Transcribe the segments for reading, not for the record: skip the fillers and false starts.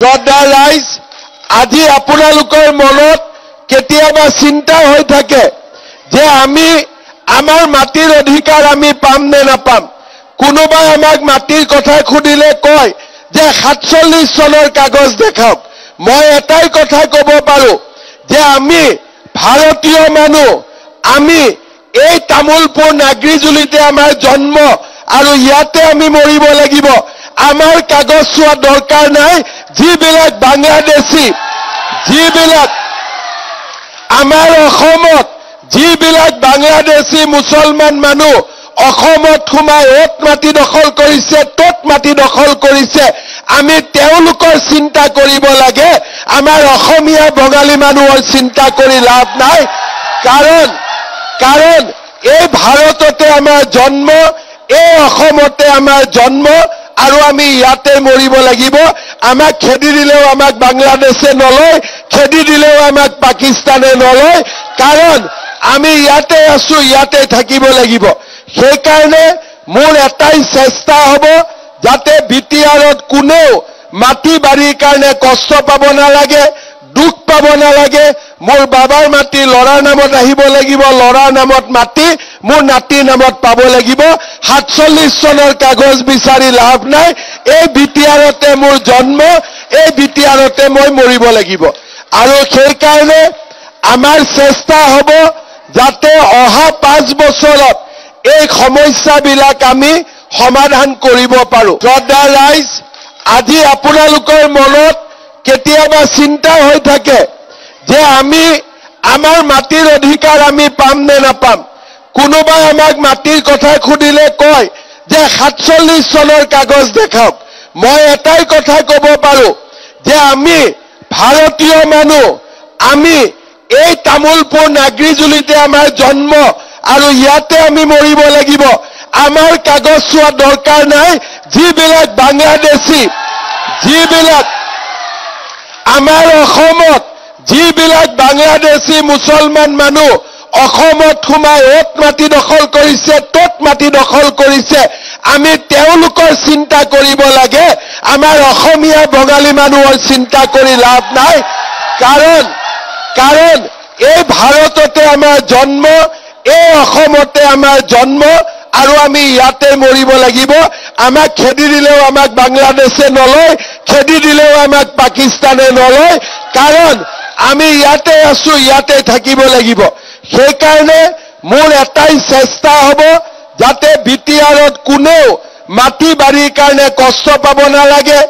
ৰাইজ আজি আপোনালোকৰ মনত কেতিয়াবা চিন্তা হৈ থাকে যে আমি আমাৰ মাটিৰ অধিকাৰ আমি পাম নে নাপাম। কোনোবাই আমাক মাটিৰ কথা খুদিলে কয় যে 47 চনৰ কাগজ দেখাওক। মই এটাই কথা ক'ব পাৰো যে আমি ভাৰতীয় মানুহ, আমি এই তামুলপুৰ নাগৰিজুলিতে আমাৰ জন্ম আৰু ইয়াতে আমি মৰিব লাগিব। আমাৰ কাগজ চোৱা দৰকাৰ নাই। যিবিলাক বাংলাদেশী, যিবিলাক আমাৰ অসমত যিবিলাক বাংলাদেশী মুছলমান মানুহ অসমত সোমাই অত মাটি দখল কৰিছে, তত মাটি দখল কৰিছে, আমি তেওঁলোকৰ চিন্তা কৰিব লাগে। আমাৰ অসমীয়া বঙালী মানুহৰ চিন্তা কৰি লাভ নাই। কাৰণ এই ভাৰততে আমাৰ জন্ম, এই অসমতে আমাৰ জন্ম আৰু আমি ইয়াতে মৰিব লাগিব। আমাক খেদি দিলেও আমাক বাংলাদেশে নলয়, খেদি দিলেও আমাক পাকিস্তানে নলয়। কাৰণ আমি ইয়াতে আছো, ইয়াতে থাকিব লাগিব। সেইকাৰণে মোৰ এটাই চেষ্টা হ'ব যাতে বিটিআৰত কোনেও মাটি বাৰীৰ কাৰণে কষ্ট পাব নালাগে, দুখ পাব নালাগে। মোৰ বাবাৰ মাটি ল'ৰাৰ নামত আহিব লাগিব, ল'ৰাৰ নামত মাটি মোৰ নাতিৰ নামত পাব লাগিব। 47 চনৰ কাগজ বিচাৰি লাভ নাই। এই বিটিআৰতে মোৰ জন্ম, এই বিটিআৰতে মই মৰিব লাগিব। আৰু সেইকাৰণে আমাৰ চেষ্টা হ'ব যাতে অহা 5 বছৰত এই সমস্যাবিলাক আমি সমাধান কৰিব পাৰো। ৰাইজ আজি আপোনালোকৰ মনত কেতিয়াবা চিন্তা হৈ থাকে যে আমি আমাৰ মাটিৰ অধিকাৰ আমি পাম নে নাপাম। কোনোবাই আমাক মাটিৰ কথা খুদিলে কয় যে 47 চনৰ কাগজ দেখাওক। মই এটাই কথা ক'ব পাৰো যে আমি ভাৰতীয় মানুহ, আমি এই তামুলপুৰ নাগৰিজুলিতে আমাৰ জন্ম আৰু ইয়াতে আমি মৰিব লাগিব। আমাৰ কাগজ চোৱা দৰকাৰ নাই। যিবিলাক বাংলাদেশী, যিবিলাক আমাৰ অসমত যিবিলাক বাংলাদেশী মুছলমান মানুহ অসমত সোমাই অত মাটি দখল কৰিছে, তত মাটি দখল কৰিছে, আমি তেওঁলোকৰ চিন্তা কৰিব লাগে। আমাৰ অসমীয়া বঙালী মানুহৰ চিন্তা কৰি লাভ নাই। কাৰণ এই ভাৰততে আমাৰ জন্ম, এই অসমতে আমাৰ জন্ম আৰু আমি ইয়াতে মৰিব লাগিব। আমাক খেদি দিলেও আমাক বাংলাদেশে নলয়, খেদি দিলেও আমাক পাকিস্তানে নলয়। কাৰণ আমি ইয়াতে আছো, ইয়াতে থাকিব লাগিব। সেইকাৰণে মোৰ এটাই চেষ্টা হ'ব যাতে বিটিআৰত কোনেও মাটি বাৰীৰ কাৰণে কষ্ট পাব নালাগে,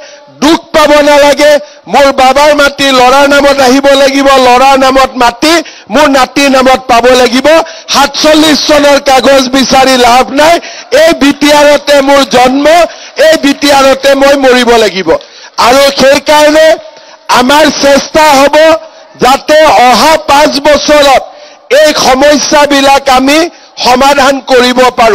দুখ পাব নালাগে। মোৰ বাবাৰ মাটি ল'ৰাৰ নামত আহিব লাগিব, ল'ৰাৰ নামত মাটি মোৰ নাতিৰ নামত পাব লাগিব। 47 চনৰ কাগজ বিচাৰি লাভ নাই। এই বিটিআৰতে মোৰ জন্ম, এই বিটিআৰতে মই মৰিব লাগিব। আৰু সেইকাৰণে আমাৰ চেষ্টা হ'ব যাতে অহা 5 বছৰত এই সমস্যাবিলাক আমি সমাধান কৰিব পাৰো।